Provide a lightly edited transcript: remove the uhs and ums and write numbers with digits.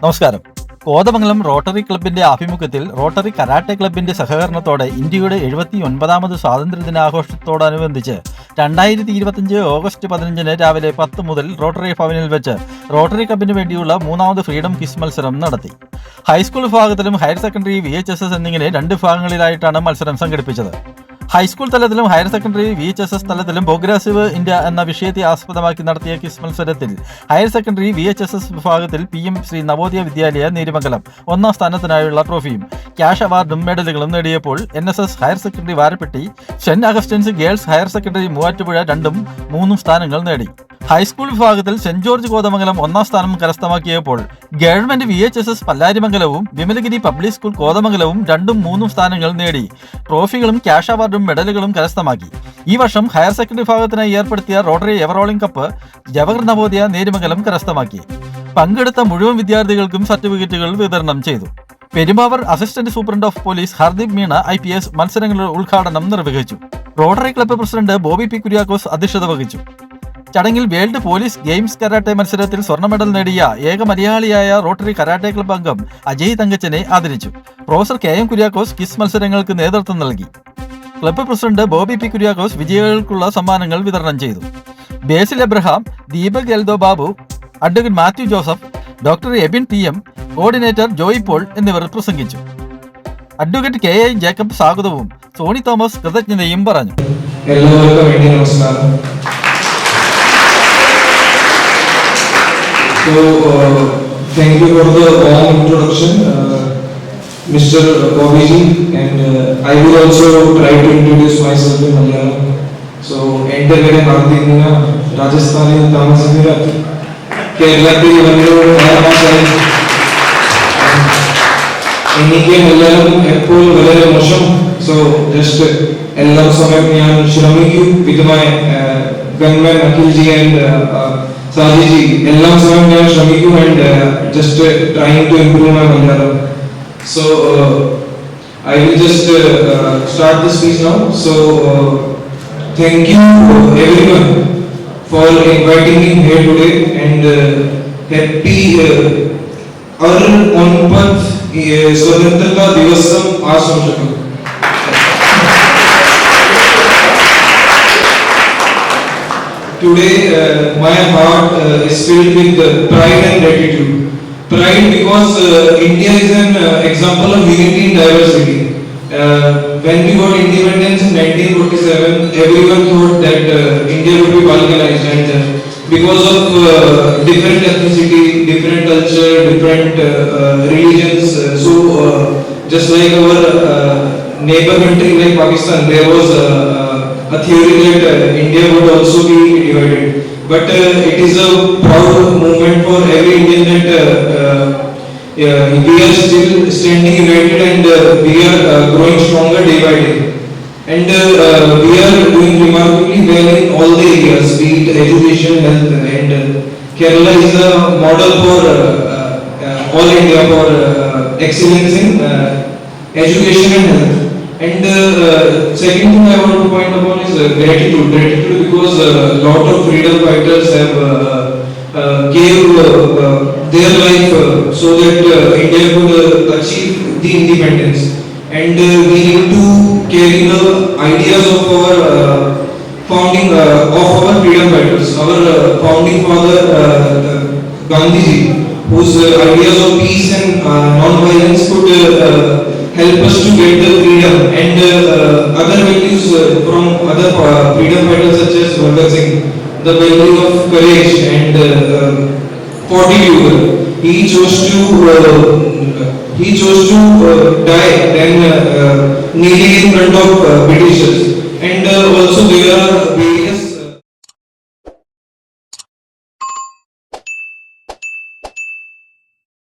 നമസ്കാരം. കോതമംഗലം റോട്ടറി ക്ലബിന്റെ ആഭിമുഖ്യത്തിൽ റോട്ടറി കരാട്ടെ ക്ലബിന്റെ സഹകരണത്തോടെ ഇന്ത്യയുടെ 79ാമത് സ്വാതന്ത്ര്യദിനാഘോഷത്തോടനുബന്ധിച്ച് 2025 ഓഗസ്റ്റ് 15 രാവിലെ 10 മുതൽ റോട്ടറി ഭവനിൽ വെച്ച് റോട്ടറി ക്ലബിന് വേണ്ടിയുള്ള 3ാമത് ഫ്രീഡം ക്വിസ് മത്സരം നടത്തി. ഹൈസ്കൂൾ വിഭാഗത്തിലും ഹയർ സെക്കൻഡറി VHSS എന്നിങ്ങനെ 2 വിഭാഗങ്ങളിലായിട്ടാണ് മത്സരം സംഘടിപ്പിച്ചത്. ഹൈസ്കൂൾ തലത്തിലും ഹയർ സെക്കൻഡറി VHSS തലത്തിലും പ്രോഗ്രസീവ് ഇന്ത്യ എന്ന വിഷയത്തെ ആസ്പദമാക്കി നടത്തിയ ക്വിസ് മത്സരത്തിൽ ഹയർ സെക്കൻഡറി VHSS വിഭാഗത്തിൽ PM ശ്രീ നവോദയ വിദ്യാലയ നീരുമംഗലം 1ാം സ്ഥാനത്തിനായുള്ള ട്രോഫിയും ക്യാഷ് അവാർഡും മെഡലുകളും നേടിയപ്പോൾ NSS higher secondary Varappetty, saint Augustine's girls higher secondary Muvattupuzha 2ഉം 3ഉം സ്ഥാനങ്ങൾ നേടി. ഹൈസ്കൂൾ വിഭാഗത്തിൽ സെന്റ് ജോർജ് കോതമംഗലം 1ാം സ്ഥാനം കരസ്ഥമാക്കിയപ്പോൾ ഗവൺമെന്റ് VHSS പല്ലാരിമംഗലവും വിമലഗിരി പബ്ലിക് സ്കൂൾ കോതമംഗലവും 2ഉം 3ഉം സ്ഥാനങ്ങൾ നേടി ട്രോഫികളും ക്യാഷ് അവാർഡും മെഡലുകളും കരസ്ഥമാക്കി. ഈ വർഷം ഹയർ സെക്കൻഡറി വിഭാഗത്തിനായി ഏർപ്പെടുത്തിയ rotary ever-rolling cup Jawahar Navodaya Nerumangalam കരസ്ഥമാക്കി. പങ്കെടുത്ത മുഴുവൻ വിദ്യാർത്ഥികൾക്കും സർട്ടിഫിക്കറ്റുകൾ വിതരണം ചെയ്തു. Perumbavoor assistant superintendent of police Hardeep Meena IPS മത്സരങ്ങളുടെ ഉദ്ഘാടനം നിർവഹിച്ചു. Rotary club president Bobby P. Kuriakose അധ്യക്ഷത വഹിച്ചു. ചടങ്ങിൽ വേൾഡ് പോലീസ് ഗെയിംസ് കരാട്ടെ മത്സരത്തിൽ സ്വർണ്ണ മെഡൽ നേടിയ ഏക മലയാളിയായ റോട്ടറി കരാട്ടെ ക്ലബ്ബ് അംഗം അജയ് തങ്കച്ചനെ ആദരിച്ചു. പ്രൊഫസർ KM കുര്യാക്കോസ് ക്വിസ് മത്സരങ്ങൾക്ക് നേതൃത്വം നൽകി. Club president Bobby P. Kuriakose വിജയികൾക്കുള്ള സമ്മാനങ്ങൾ വിതരണം ചെയ്തു. Basil Abraham, Deepak Eldho Babu, advocate Mathew Joseph, doctor Ebin PM, coordinator Joy Paul എന്നിവർ പ്രസംഗിച്ചു. അഡ്വക്കേറ്റ് KI ജേക്കബ് സ്വാഗതവും സോണി തോമസ് കൃതജ്ഞതയും പറഞ്ഞു. എല്ലാവർക്കും വേണ്ടി നമസ്കാരം. So, thank you for the warm introduction, Mr. Bobby ji, and I will also try to introduce myself in Malayalam. So, എൻ്റെ പേര് ഹാർദിക്, രാജസ്ഥാനിൽ താമസിക്കുന്ന കേരളത്തിൽ എനിക്ക് മലയാളം എപ്പോഴും വളരെ മോശം. സോ ജസ്റ്റ് എല്ലാ സമയം ഞാൻ ശ്രമിക്കും. With my gunman Akhil ji and Saji ji എല്ലാം സമയം ഞാൻ ശ്രമിക്കും and just trying to improve my Malayalam. So I will just start this speech now. So thank you everyone for inviting me here today and happy स्वतंत्रता दिवसम आशंसकु. Today my heart is filled with pride and gratitude. Pride because India is an example of unity in diversity. When we got independence in 1947, everyone thought that India would be balkanized, and because of different ethnicity, different culture, different religions, so just like our neighbor country like Pakistan, there was a theory that India would also be divided. But it is a proud moment for every Indian that we are still standing united and we are growing stronger day by day. And we are doing remarkably well in all the areas, be it education, health, and Kerala is a model for all India for excellence in education and health. And second thing I want to point upon is gratitude. Gratitude because a lot of freedom fighters have gave their life so that India could achieve the independence. And we need to carry the ideas of our founding of our freedom fighters. Our founding father Gandhiji, whose ideas of peace and non-violence could help us to get the freedom, and other values from other freedom fighters such as Bhagat Singh, the value of courage and fortitude. He chose to die than kneeling in front of Britishers.